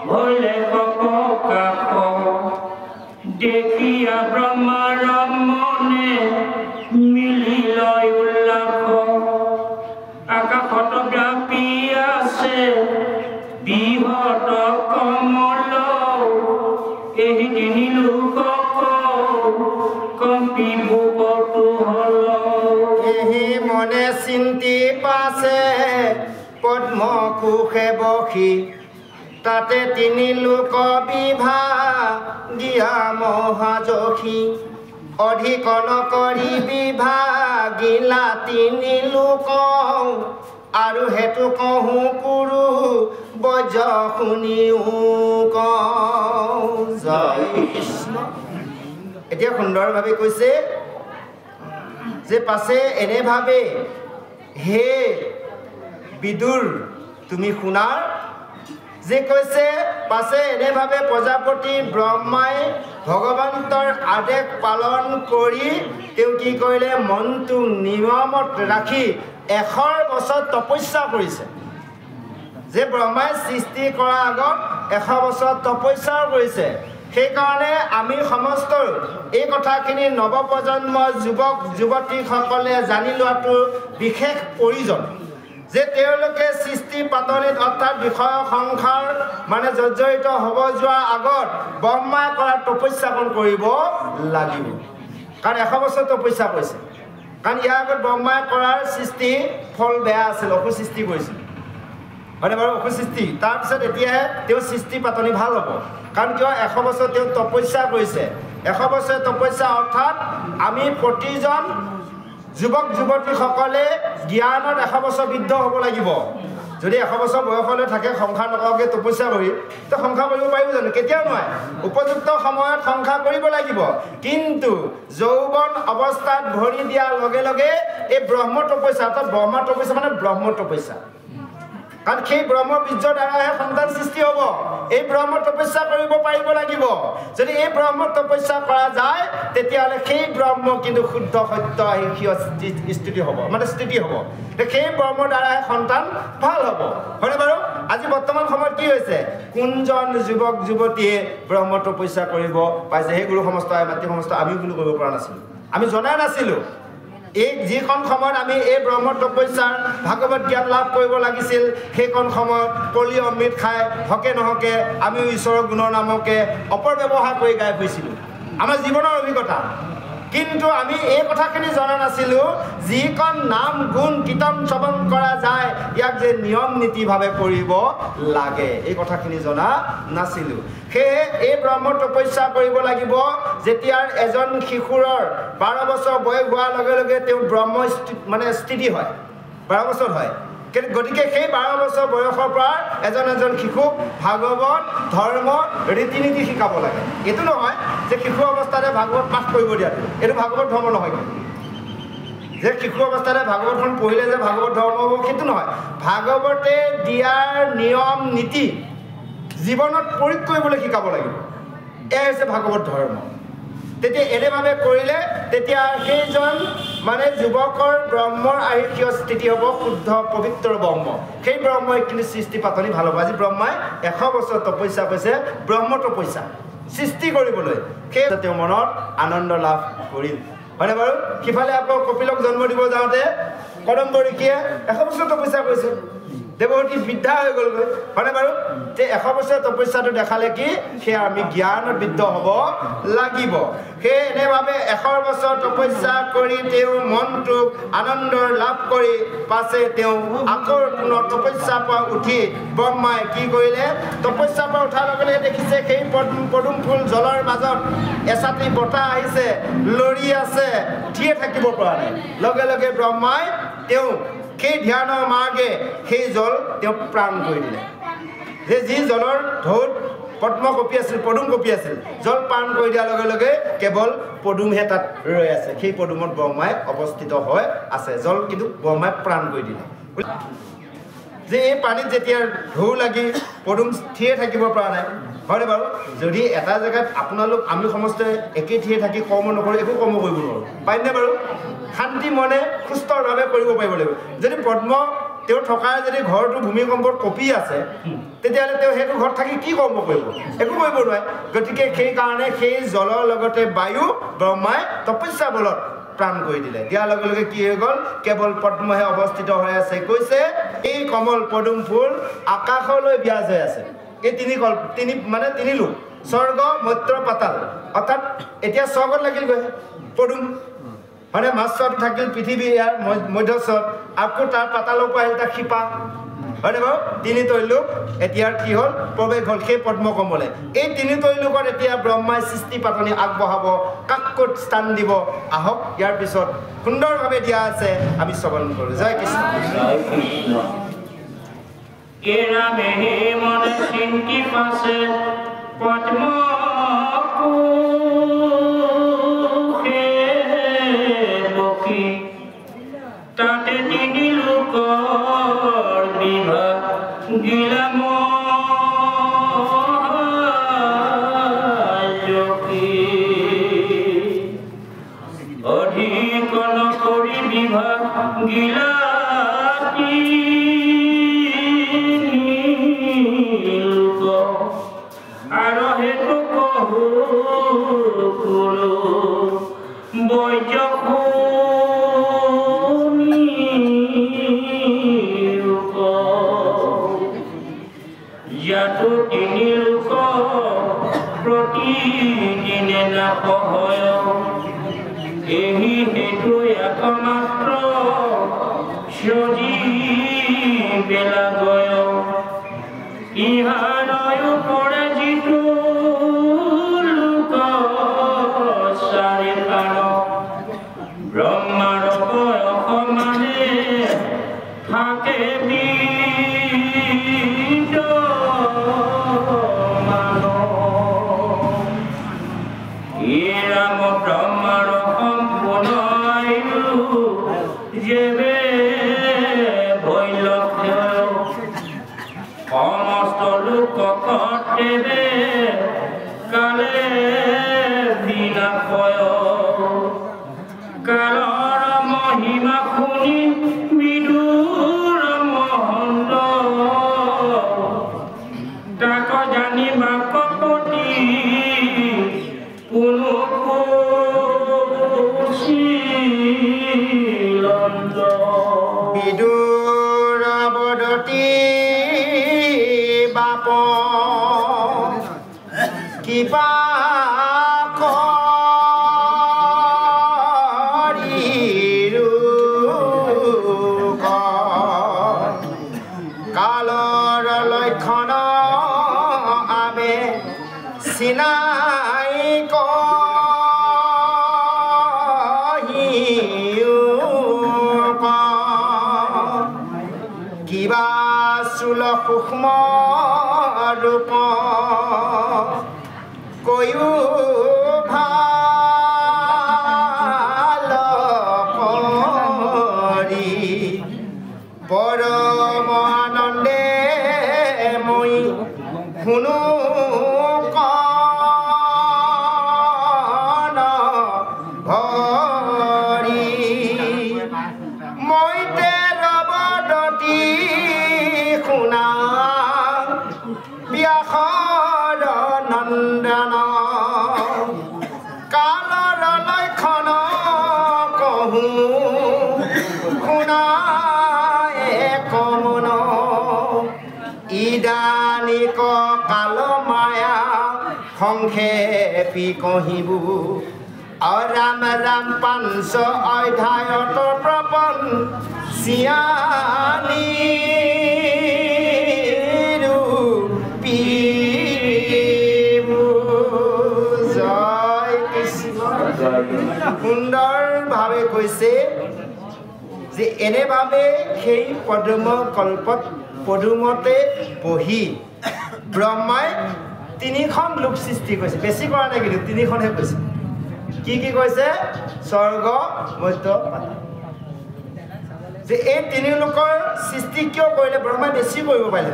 ভৈলে কপকাশ দেখিয়া ব্ৰহ্মাৰ মনে মিলিল উল্লাস আকাশত ব্যাপী আছে বৃহৎ কমল এই তিনি লোকক কম্পিব কৌতূহল এহি মনে চিন্তি পাছে পদ্ম কোষে বসি তাতে তিনি লোক বিভা দিয়া মহাযখী অধিক নকৰি বিভাগিলা তিনি লোক আৰু হেতু কহো কুৰু বজ শুনিও জয় কৃষ্ণ। এতিয়া সুন্দৰভাৱে কৈছে যে পাছে এনেভাৱে হে বিদুৰ তুমি শুনাৰ যে কৈছে পাছে এনেভাৱে প্ৰজাপতি ব্ৰহ্মাই ভগৱন্তৰ আদেশ পালন কৰি তেওঁ কি কৰিলে মনটো নিয়মত ৰাখি 100 বছৰ তপস্যা কৰিছে যে ব্ৰহ্মাই সৃষ্টি কৰাৰ আগত 100 বছৰ তপস্যা কৰিছে সেইকাৰণে আমি সমস্ত এই কথাখিনি নৱপ্ৰজন্মৰ যুৱক যুৱতীসকলে জানি লোৱাটো বিশেষ প্ৰয়োজন যে তেওঁলোকে সৃষ্টি পাতনিত অৰ্থাৎ বিষয় সংসাৰ মানে জৰ্জৰিত হ'ব যোৱাৰ আগত ব্ৰহ্মাই কৰা তপস্যাকৰণ কৰিব লাগিব কাৰণ 100 বছৰ তপস্যা কৰিছে কাৰণ ইয়াৰ আগত ব্ৰহ্মাই কৰাৰ সৃষ্টি ফল বেয়া আছিল অসু সৃষ্টি কৰিছিল হয়নে বাৰু অসু সৃষ্টি তাৰপিছত এতিয়াহে তেওঁ সৃষ্টি পাতনি ভাল হ'ব কাৰণ কিয় 100 বছৰ তেওঁ তপস্যা কৰিছে 100 বছৰ তপস্যা অৰ্থাৎ আমি প্ৰতিজন যুৱক যুৱতীসকলে জ্ঞানত 100 বছৰ বৃদ্ধ হ'ব লাগিব যদি 100 বছৰ বয়সলৈ থাকে সংসাৰ নকৰাকৈ তপস্যা কৰি তো সংসাৰ কৰিব পাৰিব জানো কেতিয়াও নোৱাৰে উপযুক্ত সময়ত সংসাৰ কৰিব লাগিব কিন্তু যৌৱন অৱস্থাত ভৰি দিয়াৰ লগে লগে এই ব্ৰহ্ম তপস্যা অৰ্থাৎ ব্ৰহ্ম তপস্যা মানে ব্ৰহ্ম তপস্যা কাৰণ সেই ব্ৰহ্ম বীৰ্যৰ দ্বাৰাহে সন্তান সৃষ্টি হ'ব এই ব্ৰহ্ম তপস্যা কৰিব পাৰিব লাগিব যদি এই ব্ৰহ্ম তপস্যা কৰা যায় তেতিয়াহ'লে সেই ব্ৰহ্ম কিন্তু শুদ্ধ সত্য স্থিতি হ'ব মানে স্থিতি হ'ব সেই ব্ৰহ্মৰ দ্বাৰাহে সন্তান ভাল হ'ব হয়নে বাৰু আজি বৰ্তমান সময়ত কি হৈছে কোনজন যুৱক যুৱতীয়ে ব্ৰহ্ম তপস্যা কৰিব পাইছে সেই গুৰু সমস্ত মাতৃ সমস্ত আমি কোনো কৰিব পৰা নাছিলোঁ আমি জনা নাছিলোঁ এই যিখন সময়ত আমি এই ব্ৰহ্ম তপস্যাৰ ভাগৱত জ্ঞান লাভ কৰিব লাগিছিল সেইখন সময়ত কলি অমৃত খাই হকে নহকে আমি ঈশ্বৰৰ গুণৰ নামকে অপব্যৱহাৰ কৰি গাই ফুৰিছিলোঁ আমাৰ জীৱনৰ অভিজ্ঞতা কিন্তু আমি এই কথাখিনি জনা নাছিলোঁ যিখন নাম গুণ কীৰ্তন শ্ৰৱণ কৰা যায় ইয়াক যে নিয়ম নীতিভাৱে কৰিব লাগে এই কথাখিনি জনা নাছিলোঁ সেয়ে এই ব্ৰহ্ম তপস্যা কৰিব লাগিব যেতিয়াৰ এজন শিশুৰৰ 12 বছৰ বয়স হোৱাৰ লগে লগে তেওঁ ব্ৰহ্ম মানে স্থিতি হয় 12 বছৰ হয় গতিকে সেই 12 বছৰ বয়সৰ পৰা এজন শিশুক ভাগৱত ধৰ্ম ৰীতি নীতি শিকাব লাগে এইটো নহয় যে শিশু অৱস্থাতে ভাগৱত পাঠ কৰিব দিয়াটো এইটো ভাগৱত ধৰ্ম নহয় যে শিশু অৱস্থাতে ভাগৱতখন পঢ়িলে যে ভাগৱত ধৰ্ম হ'ব সেইটো নহয় ভাগৱতে দিয়াৰ নিয়ম নীতি জীৱনত প্ৰয়োগ কৰিবলৈ শিকাব লাগিব এয়া হৈছে ভাগৱত ধৰ্ম তেতিয়া এনেভাৱে কৰিলে তেতিয়া সেইজন মানে যুৱকৰ ব্ৰহ্মৰ আয়ুষ্য স্থিতি হ'ব শুদ্ধ পবিত্ৰ ব্ৰহ্ম সেই ব্ৰহ্মই কিন্তু সৃষ্টি পাতনি ভাল হ'ব আজি ব্ৰহ্মাই 100 বছৰ তপস্যা কৰিছে ব্ৰহ্ম তপস্যা সৃষ্টি কৰিবলৈ সেই তেওঁ মনত আনন্দ লাভ কৰিল হয়নে বাৰু সিফালে আকৌ কপিলক জন্ম দিব যাওঁতে কদম্ব ঋষিয়ে 100 বছৰ তপস্যা কৰিছে দেৱহতী বৃদ্ধা হৈ গ'লগৈ হয়নে বাৰু যে 100 বছৰ তপস্যাটো দেখালে কি সেয়া আমি জ্ঞানত বৃদ্ধ হ'ব লাগিব সেই এনেভাৱে 100 বছৰ তপস্যা কৰি তেওঁ মনটোক আনন্দ লাভ কৰি পাছে তেওঁ আকৌ পুনৰ তপস্যাৰ পৰা উঠি ব্ৰহ্মাই কি কৰিলে তপস্যাৰ পৰা উঠাৰ লগে লগে দেখিছে সেই পদুম ফুল জলৰ মাজত এছাতি বতাহ আহিছে লৰি আছে থিয়ে থাকিব পৰা নাই লগে লগে ব্ৰহ্মাই তেওঁ সেই ধ্যানৰ মাৰ্গে সেই জল তেওঁ প্ৰাণ কৰি দিলে যে যি জলৰ ঢৌত পদ্ম কপি আছিল পদুম কপি আছিল জল পান কৰি দিয়াৰ লগে লগে কেৱল পদুমহে তাত ৰৈ আছে সেই পদুমত ব্ৰহ্মাই অৱস্থিত হৈ আছে জল কিন্তু ব্ৰহ্মাই প্ৰাণ কৰি দিলে যে এই পানীত যেতিয়া ঢৌ লাগি পদুম থিয়ে থাকিব পৰা নাই হয়নে বাৰু যদি এটা জেগাত আপোনালোক আমি সমস্তে একে থিয়ে থাকি কৰ্ম নকৰোঁ একো কৰ্ম কৰিব নোৱাৰোঁ পাৰিমনে বাৰু শান্তি মনে সুস্থভাৱে কৰিব পাৰিব লাগিব যদি পদ্ম তেওঁ থকাৰ যদি ঘৰটো ভূমিকম্পত কঁপি আছে তেতিয়াহ'লে তেওঁ সেইটো ঘৰত থাকি কি কৰ্ম কৰিব একো কৰিব নোৱাৰে গতিকে সেইকাৰণে সেই জলৰ লগতে বায়ু ব্ৰহ্মাই তপস্যা বলত প্ৰাণ কৰি দিলে দিয়াৰ লগে লগে কি হৈ গ'ল কেৱল পদ্মহে অৱস্থিত হৈ আছে কৈছে এই কমল পদুম ফুল আকাশলৈ বিৰাজ হৈ আছে এই তিনি লোক স্বৰ্গ মৰ্ত্য পাতাল অৰ্থাৎ এতিয়া স্বৰ্গত লাগিলগৈ পদুম মানে মাছটো থাকিল পৃথিৱী ইয়াৰ মধ্যস্বত আকৌ তাৰ পাতালৰ পৰা আহিল তাৰ শিপা হয়নে বাৰু তিনি তৈলোক এতিয়া কি হ'ল প্ৰৱেশ হ'ল সেই পদ্ম কমলে এই তিনি তৈলোকত এতিয়া ব্ৰহ্মাই সৃষ্টি পাতনি আগবঢ়াব কাক ক'ত স্থান দিব আহক ইয়াৰ পিছত সুন্দৰভাৱে দিয়া আছে আমি শ্ৰৱণ কৰোঁ জয় কৃষ্ণ কেৰামে মনে চিন্তি পাছে পদ্ম তাতে তিনি লোকৰ বিভাগ গিলাম অধিক নকৰি বিভাগ গিলা আৰু সেইটো কহো বৈজকো ইয়াতো তিনি লোক প্ৰতিদিনে নাপহয় এই হেতু একমাত্ৰ সজি বেলা গয় ইহানয়ো পৰে যিটো লোক চাৰি প্ৰাণ ব্ৰহ্মাৰ বয়স মানে থাকে রাম ব্রহ্মার সম্পূর্ণ যেবে বৈলক্ষ্য সমস্ত লোক কর্তেবে কালে বিনাশয় কালর মহিমা শুনি বিদুর মহন্ত তাক জানিবা কপতি বিদুৰবদতি বাপ কিবা কালৰ লক্ষণ আবে চিনাই কিবা চুল সূক্ষ্ম ৰূপ কৈও ভাল কৰি পৰম আনন্দে মই শুনো কণ ভৰি মই তেৰবদতি শুনা ব্যাসৰ নন্দন কালৰ লক্ষণ কহো শুনা এক মন মায়া সংক্ষেপি কহিবু ৰাম ৰাম পাঞ্চ অধ্যায়ত প্ৰপন চিয়ানি সুন্দৰভাৱে কৈছে যে এনেভাৱে সেই পদুম কল্পত পদুমতে বহি ব্ৰহ্মাই তিনিখন লোক সৃষ্টি কৰিছে বেছি কৰা নাই কিন্তু তিনিখনহে কৈছে কি কৈছে স্বৰ্গ মৰ্ত্য পাতাল যে এই তিনি লোকৰ সৃষ্টি কিয় কৰিলে ব্ৰহ্মাই বেছি কৰিব পাৰিলে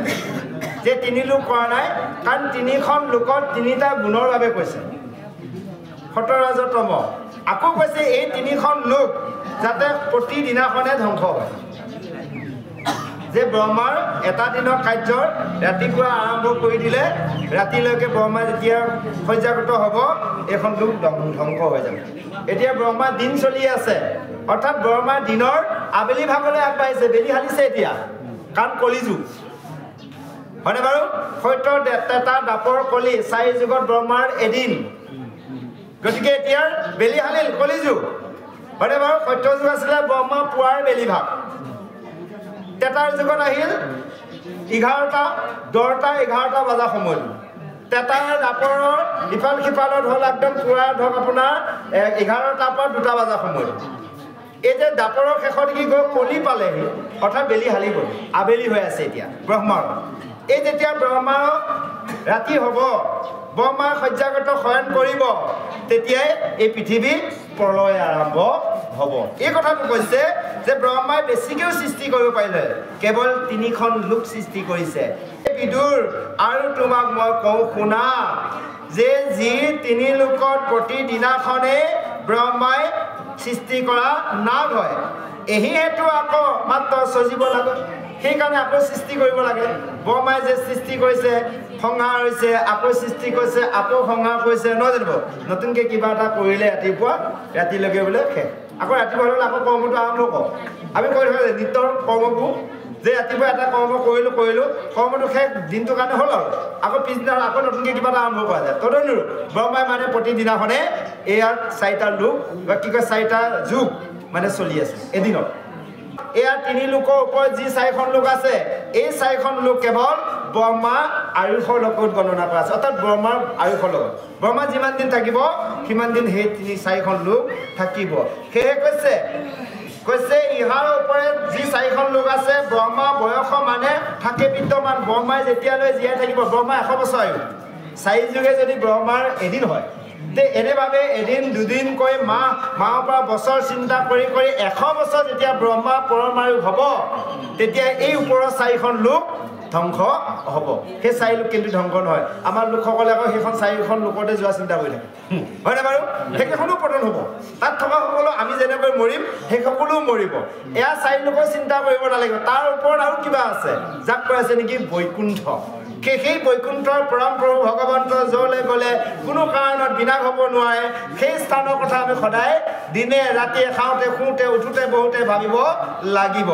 যে তিনি লোক কৰা নাই কাৰণ তিনিখন লোকত তিনিটা গুণৰ বাবে কৈছে সতৰাজতম আকৌ কৈছে এই তিনিখন লোক যাতে প্ৰতিদিনাখনে ধ্বংস হয় যে ব্ৰহ্মাৰ এটা দিনৰ কাৰ্যৰ ৰাতিপুৱা আৰম্ভ কৰি দিলে ৰাতিলৈকে ব্ৰহ্মা যেতিয়া সজ্জাগত হ'ব এখন লোক ধ্বংস হৈ যাব এতিয়া ব্ৰহ্মাৰ দিন চলি আছে অৰ্থাৎ ব্ৰহ্মাৰ দিনৰ আবেলি ভাগলৈ আগবাঢ়িছে বেলি হালিছে এতিয়া কাৰণ কলিযুগ হয়নে বাৰু সত্যৰ এটা দাপৰ কলি 4 যুগত ব্ৰহ্মাৰ এদিন গতিকে এতিয়া বেলি হালিল কলিযুগ হয়নে বাৰু সত্য যুগ আছিলে ব্ৰহ্মা পুৱাৰ বেলি ভাগ তেতাৰ যুগত আহিল 11টা 10টা 11টা বজা সময় তেতাৰ দাপৰৰ ইফাল সিফালত হ'ল একদম পুৰা ধৰক আপোনাৰ 11টাৰ পৰা 2টা বজা সময় এই যে দাপৰৰ শেষত কি গৈ কলি পালেহি অৰ্থাৎ বেলি হালি গ'ল আবেলি হৈ আছে এতিয়া ব্ৰহ্মাৰ এই যেতিয়া ব্ৰহ্মাৰ ৰাতি হ'ব ব্ৰহ্মাৰ সজ্জাগত শয়ন কৰিব তেতিয়াই এই পৃথিৱী প্ৰলয় আৰম্ভ হ'ব এই কথাটো কৈছে যে ব্ৰহ্মাই বেছিকেও সৃষ্টি কৰিব পাৰিলে কেৱল তিনিখন লোক সৃষ্টি কৰিছে বিদুৰ আৰু তোমাক মই কওঁ শুনা যে যি তিনি লোকত প্ৰতিদিনাখনে ব্ৰহ্মাই সৃষ্টি কৰা নাগ হয় এই হেতু আকৌ মাত্ৰ সজিব লাগে সেইকাৰণে আকৌ সৃষ্টি কৰিব লাগে ব্ৰহ্মাই যে সৃষ্টি কৰিছে সংহাৰ হৈছে আকৌ সৃষ্টি কৰিছে আকৌ সংহাৰ কৰিছে নহয় জানিব নতুনকৈ কিবা এটা কৰিলে ৰাতিপুৱা ৰাতিলৈকে বোলে শেষ আকৌ ৰাতিপুৱা হ'লে আকৌ কৰ্মটো আৰম্ভ কৰক আমি কৈ থাকোঁ নিত্যৰ কৰ্মবোৰ যে ৰাতিপুৱা এটা কৰ্ম কৰিলোঁ কৰ্মটো শেষ দিনটোৰ কাৰণে হ'ল আৰু আকৌ পিছদিনা আকৌ নতুনকৈ কিবা এটা আৰম্ভ কৰা যায় তদনুৰূপ ব্ৰহ্মাই মানে প্ৰতিদিনাখনে এয়াৰ 4টা লোক বা কি কয় 4টা যুগ মানে চলি আছে এদিনত এয়া তিনি লোকৰ ওপৰত যি 4খন লোক আছে এই 4খন লোক কেৱল ব্ৰহ্মা আয়ুষৰ লগত গণনা কৰা আছে অৰ্থাৎ ব্ৰহ্মাৰ আয়ুষৰ লগত ব্ৰহ্মা যিমান দিন থাকিব সিমান দিন সেই 4খন লোক থাকিব সেয়ে কৈছে ইহাৰ ওপৰত যি 4খন লোক আছে ব্ৰহ্মা বয়স মানে থাকে বিদ্যমান ব্ৰহ্মাই যেতিয়ালৈ জীয়াই থাকিব ব্ৰহ্মা 100 বছৰ আয়ু 4 যুগে যদি ব্ৰহ্মাৰ এদিন হয় তে এনেভাৱে এদিন দুদিনকৈ মাহৰ পৰা বছৰ চিন্তা কৰি 100 বছৰ যেতিয়া ব্ৰহ্মা পৰমায়ু হ'ব তেতিয়া এই ওপৰৰ 4খন লোক ধ্বংস হ'ব সেই 4 লোক কিন্তু ধ্বংস নহয় আমাৰ লোকসকলে আকৌ সেইখন 4খন লোকতে যোৱা চিন্তা কৰি থাকে হয়নে বাৰু সেইকেইখনো পতন হ'ব তাত থকা সকলো আমি যেনেকৈ মৰিম সেই সকলো মৰিব এয়া 4 লোকৰ চিন্তা কৰিব নালাগিব তাৰ ওপৰত আৰু কিবা আছে যাক কৈ আছে নেকি বৈকুণ্ঠ সেই বৈকুণ্ঠৰ পৰম প্ৰভু ভগৱন্ত য'লৈ গ'লে কোনো কাৰণত বিনাশ হ'ব নোৱাৰে সেই স্থানৰ কথা আমি সদায় দিনে ৰাতিয়ে খাওঁতে শুওঁতে উঠোতে বহুতে ভাবিব লাগিব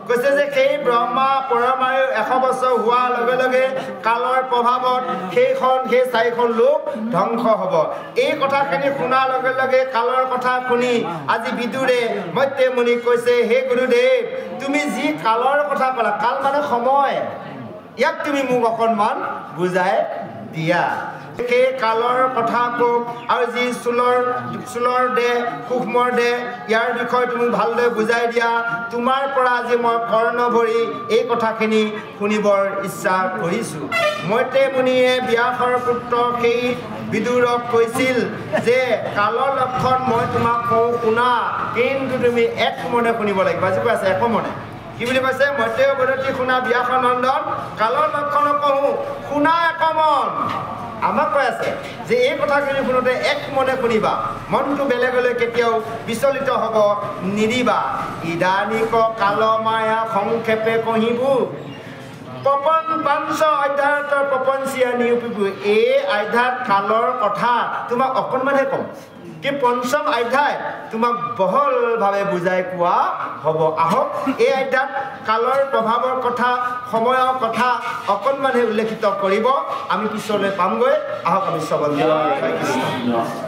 কৈছে যে সেই ব্ৰহ্মা পৰমায়ু 100 বছৰ হোৱাৰ লগে লগে কালৰ প্ৰভাৱত সেই 4খন লোক ধ্বংস হ'ব এই কথাখিনি শুনাৰ লগে লগে কালৰ কথা শুনি আজি বিদুৰে মত্যে মুনিক কৈছে হে গুৰুদেৱ তুমি যি কালৰ কথা ক'লা কাল মানে সময় ইয়াক তুমি মোক অকণমান বুজাই দিয়া সেই কালৰ কথা কওক আৰু যি চুলৰ দেহ সূক্ষ্মৰ দেহ ইয়াৰ বিষয়ে তুমি ভালদৰে বুজাই দিয়া তোমাৰ পৰা আজি মই কৰ্ণ ভৰি এই কথাখিনি শুনিবৰ ইচ্ছা কৰিছোঁ মত্যে মুনিয়ে ব্যাসৰ পুত্ৰ সেই বিদুৰক কৈছিল যে কালৰ লক্ষণ মই তোমাক কওঁ শুনা কিন্তু তুমি এক মনে শুনিব লাগিব আজি কৈ আছে এক মনে কি বুলি কৈছে মত্যে বদতি শুনা ব্যাস নন্দন কালৰ লক্ষণ কওঁ শুনা এক মন আমাক কৈ আছে যে এই কথাখিনি শুনোতে এক মনে শুনিবা মনটো বেলেগলৈ কেতিয়াও বিচলিত হ'ব নিদিবা ইদানিক কাল মায়া সংক্ষেপে কহিবু পপন পাঞ্চ অধ্যায়ৰ প্ৰপঞ্চিয়া নিৰূপিবু এই অধ্যায়ত কালৰ কথা তোমাক অকণমানহে ক'ম কি পঞ্চম অধ্যায় তোমাক বহলভাৱে বুজাই কোৱা হ'ব আহক এই অধ্যায়ত কালৰ প্ৰভাৱৰ কথা সময়ৰ কথা অকণমানহে উল্লেখিত কৰিব আমি পিছলৈ পামগৈ আহক আমি শ্ৰৱণ কৰোঁ।